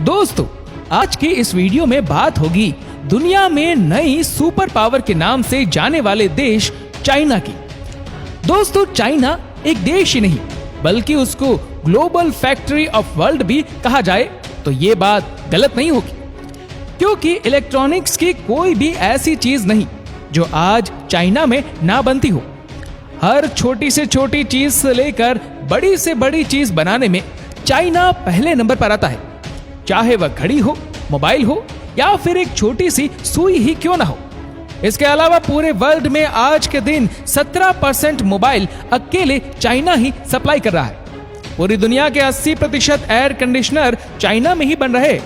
दोस्तों, आज की इस वीडियो में बात होगी दुनिया में नई सुपर पावर के नाम से जाने वाले देश चाइना की। दोस्तों, चाइना एक देश ही नहीं बल्कि उसको ग्लोबल फैक्ट्री ऑफ वर्ल्ड भी कहा जाए तो ये बात गलत नहीं होगी, क्योंकि इलेक्ट्रॉनिक्स की कोई भी ऐसी चीज नहीं जो आज चाइना में ना बनती हो। हर छोटी से छोटी चीज से लेकर बड़ी से बड़ी चीज बनाने में चाइना पहले नंबर पर आता है, चाहे वह घड़ी हो, मोबाइल हो या फिर एक छोटी सी सुई ही क्यों ना हो। इसके अलावा पूरे वर्ल्ड में आज के दिन 17% मोबाइल अकेले चाइना ही सप्लाई कर रहा है। पूरी दुनिया के 80% एयर कंडीशनर चाइना में ही बन रहे हैं।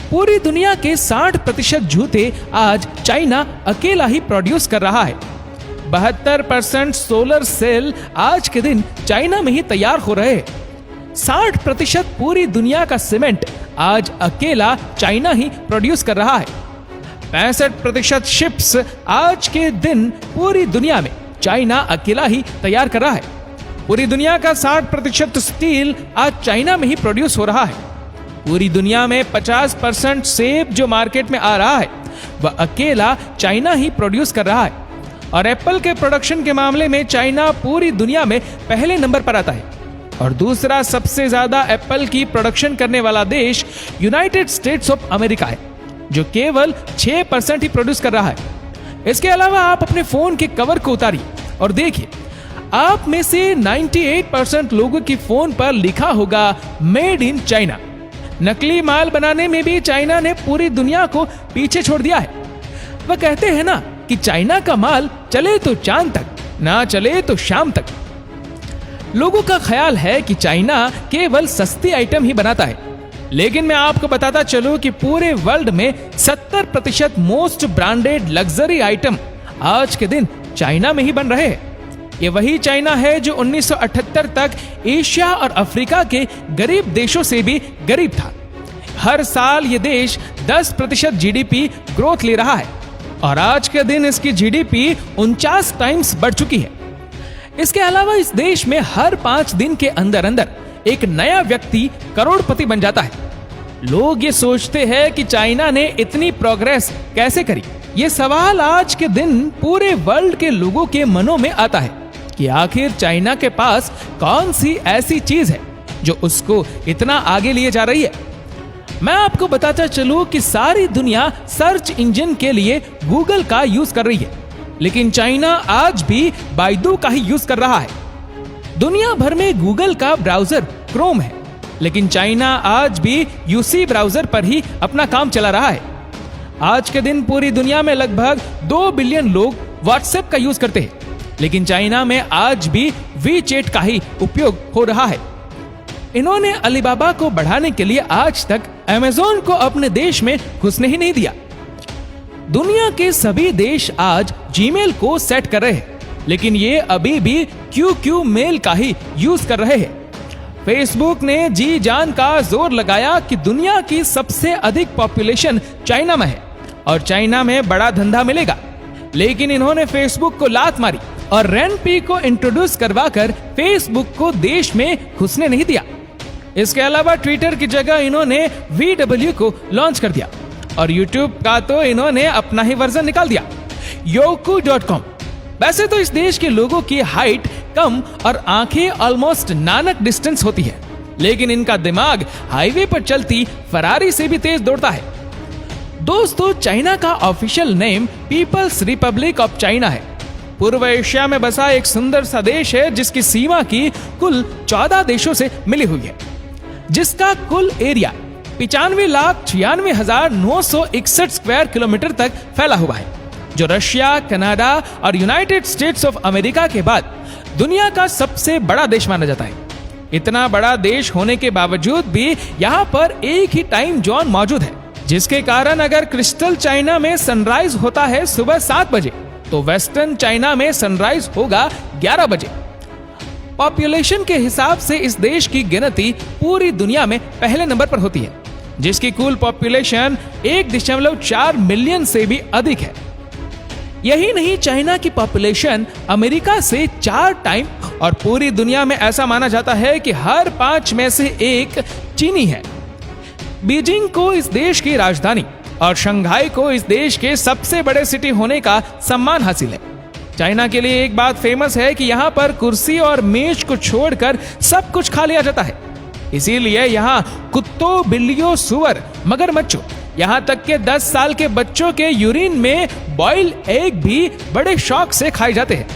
पूरी दुनिया के 60% जूते आज चाइना अकेला ही प्रोड्यूस कर रहा है। 72% सोलर सेल आज के दिन चाइना में ही तैयार हो रहे हैं। 60% पूरी दुनिया का सीमेंट आज अकेला चाइना ही प्रोड्यूस कर रहा है। 65% शिप्स आज के दिन पूरी दुनिया में चाइना अकेला ही तैयार कर रहा है। पूरी दुनिया का 60% स्टील आज चाइना में ही प्रोड्यूस हो रहा है। पूरी दुनिया में 50% सेब जो मार्केट में आ रहा है वह अकेला चाइना ही प्रोड्यूस कर रहा है। और एप्पल के प्रोडक्शन के मामले में चाइना पूरी दुनिया में पहले नंबर पर आता है। और दूसरा सबसे ज्यादा एप्पल की प्रोडक्शन करने वाला देश यूनाइटेड स्टेट्स ऑफ अमेरिका है, जो केवल 6% ही प्रोड्यूस कर रहा है। इसके अलावा आप अपने फोन के कवर को उतारिए और देखिए, आप में से 98% लोगों की फोन पर लिखा होगा मेड इन चाइना। नकली माल बनाने में भी चाइना ने पूरी दुनिया को पीछे छोड़ दिया है। वह कहते हैं ना कि चाइना का माल चले तो चांद तक, ना चले तो शाम तक। लोगों का ख्याल है कि चाइना केवल सस्ती आइटम ही बनाता है, लेकिन मैं आपको बताता चलूं कि पूरे वर्ल्ड में 70% मोस्ट ब्रांडेड लग्जरी आइटम आज के दिन चाइना में ही बन रहे हैं। ये वही चाइना है जो 1978 तक एशिया और अफ्रीका के गरीब देशों से भी गरीब था। हर साल ये देश 10% जीडीपी ग्रोथ ले रहा है और आज के दिन इसकी जीडीपी 49 टाइम्स बढ़ चुकी है। इसके अलावा इस देश में हर 5 दिन के अंदर अंदर एक नया व्यक्ति करोड़पति बन जाता है। लोग ये सोचते हैं कि चाइना ने इतनी प्रोग्रेस कैसे करी। ये सवाल आज के दिन पूरे वर्ल्ड के लोगों के मनों में आता है कि आखिर चाइना के पास कौन सी ऐसी चीज है जो उसको इतना आगे लिए जा रही है। मैं आपको बताता चलूं कि सारी दुनिया सर्च इंजन के लिए गूगल का यूज कर रही है, लेकिन चाइना आज भी बाइडू का ही यूज कर रहा है। दुनिया भर में गूगल का ब्राउजर क्रोम है, लेकिन चाइना आज भी यूसी ब्राउजर पर ही अपना काम चला रहा है। आज के दिन पूरी दुनिया में लगभग 2 बिलियन लोग व्हाट्सएप का यूज करते हैं, लेकिन चाइना में आज भी वीचैट का ही उपयोग हो रहा है। इन्होंने अलीबाबा को बढ़ाने के लिए आज तक अमेज़न को अपने देश में घुसने ही नहीं दिया। दुनिया के सभी देश आज जीमेल को सेट कर रहे हैं, लेकिन ये अभी भी क्यू मेल का ही यूज कर रहे हैं। फेसबुक ने जी जान का जोर लगाया कि दुनिया की सबसे अधिक पॉपुलेशन चाइना में है और चाइना में बड़ा धंधा मिलेगा, लेकिन इन्होंने फेसबुक को लात मारी और रेनपी को इंट्रोड्यूस करवाकर फेसबुक को देश में घुसने नहीं दिया। इसके अलावा ट्विटर की जगह इन्होंने VW को लॉन्च कर दिया और यूट्यूब का तो इन्होंने अपना ही वर्जन निकाल दिया, Youku.com। वैसे तो इस देश के लोगों की हाइट कम और आंखें ऑलमोस्ट नानक डिस्टेंस होती है, लेकिन इनका दिमाग हाईवे पर चलती फरारी से भी तेज दौड़ता है। दोस्तों, चाइना का official name People's Republic of China है। पूर्व एशिया में बसा एक सुंदर सा देश है जिसकी सीमा की कुल 14 देशों से मिली हुई है, जिसका कुल एरिया 95,96,961 स्क्वायर किलोमीटर तक फैला हुआ है, जो रशिया, कनाडा और यूनाइटेड स्टेट्स ऑफ अमेरिका के बाद दुनिया का सबसे बड़ा देश माना जाता है। इतना बड़ा देश होने के बावजूद भी यहाँ पर एक ही टाइम जोन मौजूद है, जिसके कारण अगर क्रिस्टल चाइना में सनराइज होता है सुबह 7 बजे, तो वेस्टर्न चाइना में सनराइज होगा 11 बजे। पॉपुलेशन के हिसाब से इस देश की गिनती पूरी दुनिया में पहले नंबर पर होती है, जिसकी कुल पॉपुलेशन 1.4 मिलियन से भी अधिक है। यही नहीं, चाइना की पॉपुलेशन अमेरिका से 4 टाइम और पूरी दुनिया में ऐसा माना जाता है कि हर 5 में से 1 चीनी है। बीजिंग को इस देश की राजधानी और शंघाई को इस देश के सबसे बड़े सिटी होने का सम्मान हासिल है। चाइना के लिए एक बात फेमस है कि यहाँ पर कुर्सी और मेज को छोड़कर सब कुछ खा लिया जाता है। इसीलिए यहाँ कुत्तों, बिल्लियों, सुअर, मगरमच्छों, यहाँ तक के 10 साल के बच्चों के यूरिन में बॉइल्ड एग भी बड़े शौक से खाए जाते हैं।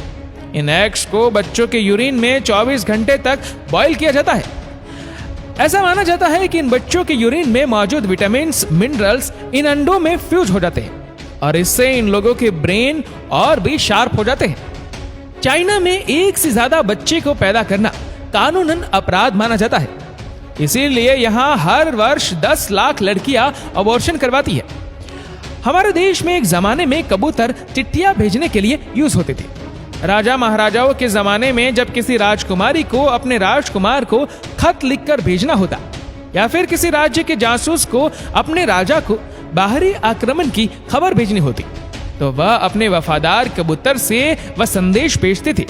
इन एग्स को बच्चों के यूरिन में 24 घंटे तक बॉईल किया जाता है। ऐसा माना जाता है कि इन बच्चों के यूरिन में मौजूद विटामिन्स, मिनरल्स इन अंडों में फ्यूज हो जाते हैं और इससे इन लोगों के ब्रेन और भी शार्प हो जाते हैं। चाइना में एक से ज्यादा बच्चे को पैदा करना कानूनन अपराध माना जाता है। इसीलिए यहाँ हर वर्ष 10 लाख लड़कियां अबॉर्शन करवाती है। हमारे देश में एक जमाने में कबूतर चिट्ठियां भेजने के लिए यूज होते थे। राजा महाराजाओं के जमाने में जब किसी राजकुमारी को अपने राजकुमार को खत लिखकर भेजना होता या फिर किसी राज्य के जासूस को अपने राजा को बाहरी आक्रमण की खबर भेजनी होती तो वह अपने वफादार कबूतर से वह संदेश भेजते थे।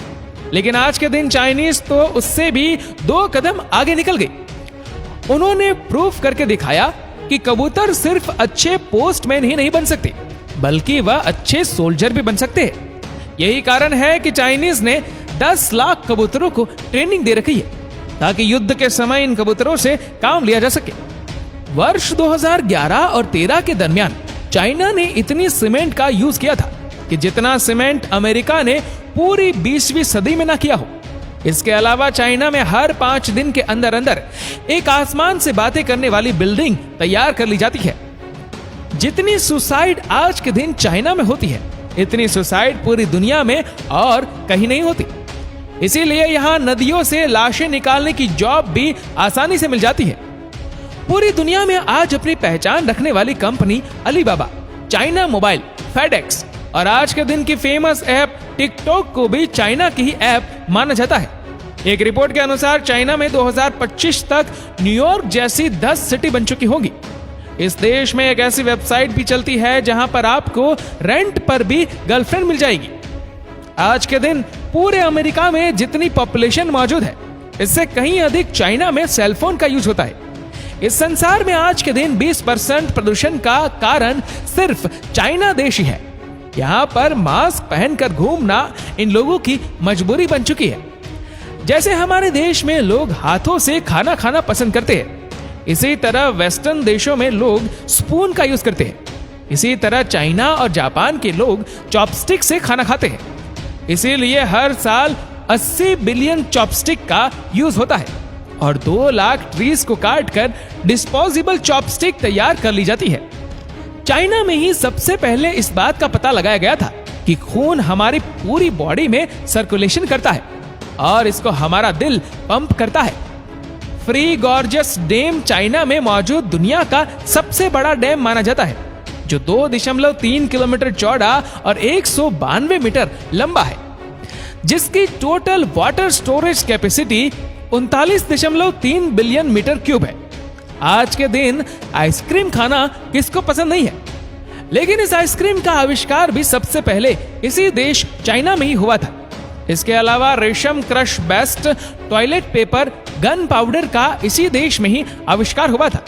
लेकिन आज के दिन चाइनीज तो उससे भी 2 कदम आगे निकल गए। उन्होंने प्रूफ करके दिखाया कि कबूतर सिर्फ अच्छे पोस्टमैन ही नहीं बन सकते बल्कि वह अच्छे सोल्जर भी बन सकते हैं। यही कारण है कि चाइनीज ने 10 लाख कबूतरों को ट्रेनिंग दे रखी है ताकि युद्ध के समय इन कबूतरों से काम लिया जा सके। वर्ष 2011 और 13 के दरमियान चाइना ने इतनी सीमेंट का यूज किया था कि जितना सीमेंट अमेरिका ने पूरी 20वीं सदी में ना किया हो। इसके अलावा चाइना में हर 5 दिन के अंदर अंदर एक आसमान से बातें करने वाली बिल्डिंग तैयार कर ली जाती है। जितनी सुसाइड आज के दिन चाइना में होती है इतनी सुसाइड पूरी दुनिया में और कहीं नहीं होती। इसीलिए यहाँ नदियों से लाशें निकालने की जॉब भी आसानी से मिल जाती है। पूरी दुनिया में आज अपनी पहचान रखने वाली company Alibaba, China mobile, FedEx और आज के दिन की फेमस ऐप टिकटॉक को भी चाइना की ही ऐप माना जाता है। एक रिपोर्ट के अनुसार चाइना में 2025 तक न्यूयॉर्क जैसी 10 सिटी बन चुकी होंगी। इस देश में एक ऐसी वेबसाइट भी चलती है जहां पर आपको रेंट पर भी गर्लफ्रेंड मिल जाएगी। आज के दिन पूरे अमेरिका में जितनी पॉपुलेशन मौजूद है इससे कहीं अधिक चाइना में सेलफोन का यूज होता है। इस संसार में आज के दिन 20% प्रदूषण का कारण सिर्फ चाइना देश ही है। यहाँ पर मास्क पहनकर घूमना इन लोगों की मजबूरी बन चुकी है। जैसे हमारे देश में लोग हाथों से खाना खाना पसंद करते हैं इसी तरह वेस्टर्न देशों में लोग स्पून का यूज करते हैं। इसी तरह चाइना और जापान के लोग चॉपस्टिक से खाना खाते हैं। इसीलिए हर साल 80 बिलियन चॉपस्टिक का यूज होता है और 2 लाख ट्रीज को काटकर डिस्पोजेबल चॉपस्टिक तैयार कर ली जाती है। चाइना में ही सबसे पहले इस बात का पता लगाया गया था कि खून हमारी पूरी बॉडी में सर्कुलेशन करता है और इसको हमारा दिल पंप करता है। फ्री गॉर्जियस डैम चाइना में मौजूद दुनिया का सबसे बड़ा डैम माना जाता है जो 2.3 किलोमीटर चौड़ा और 192 मीटर लंबा है, जिसकी total water storage capacity 39.3 billion metre cube है। आज के दिन आइसक्रीम खाना किसको पसंद नहीं है, लेकिन इस आइसक्रीम का आविष्कार भी सबसे पहले इसी देश चाइना में ही हुआ था। इसके अलावा रेशम crush best toilet paper, gun powder का इसी देश में ही आविष्कार हुआ था।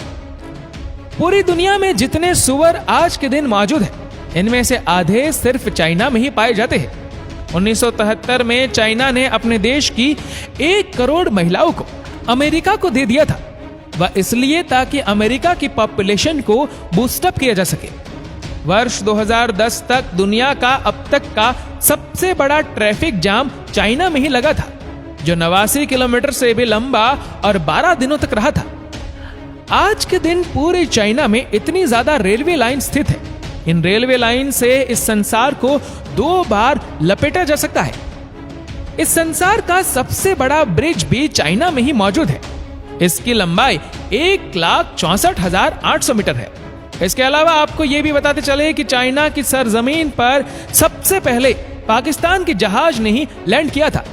पूरी दुनिया में जितने सुअर आज के दिन मौजूद हैं, इनमें से आधे सिर्फ चाइना में ही पाए जाते हैं। 1973 में चाइना ने अपने देश की 1 करोड़ महिलाओं को अमेरिका को दे दिया था। वह इसलिए ताकि अमेरिका की पॉपुलेशन को बूस्टअप किया जा सके। वर्ष 2010 तक दुनिया का अब तक का सबसे बड़ा ट्रैफिक जाम चाइना में ही लगा था, जो 89 किलोमीटर से भी लंबा और 12 दिनों तक रहा था। आज के दिन पूरे चाइना में इतनी ज्यादा रेलवे लाइन स्थित है। इन रेलवे लाइन से इस संसार को 2 बार लपेटा जा सकता है। इस संसार का सबसे बड़ा ब्रिज भी चाइना में ही मौजूद है। इसकी लंबाई 1,64,800 मीटर है। इसके अलावा आपको यह भी बताते चले कि चाइना की सरजमीन पर सबसे पहले पाकिस्तान के जहाज ने ही लैंड किया था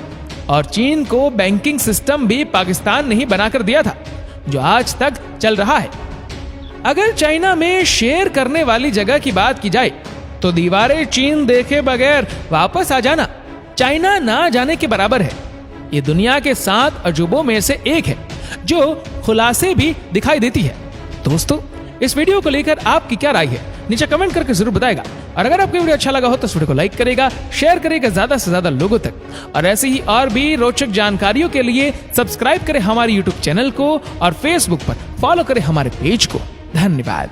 और चीन को बैंकिंग सिस्टम भी पाकिस्तान ने ही बनाकर दिया था, जो आज तक चल रहा है। अगर चाइना में शेयर करने वाली जगह की बात की जाए तो दीवारें चीन देखे बगैर वापस आ जाना चाइना ना जाने के बराबर है। ये दुनिया के 7 अजूबों में से एक है जो खुलासे भी दिखाई देती है। दोस्तों, इस वीडियो को लेकर आपकी क्या राय है नीचे कमेंट करके जरूर बताएगा। और अगर आपको वीडियो अच्छा लगा हो तो इस वीडियो को लाइक करेगा, शेयर करेगा ज्यादा से ज्यादा लोगों तक। और ऐसे ही और भी रोचक जानकारियों के लिए सब्सक्राइब करें हमारे यूट्यूब चैनल को और फेसबुक पर फॉलो करें हमारे पेज को। धन्यवाद।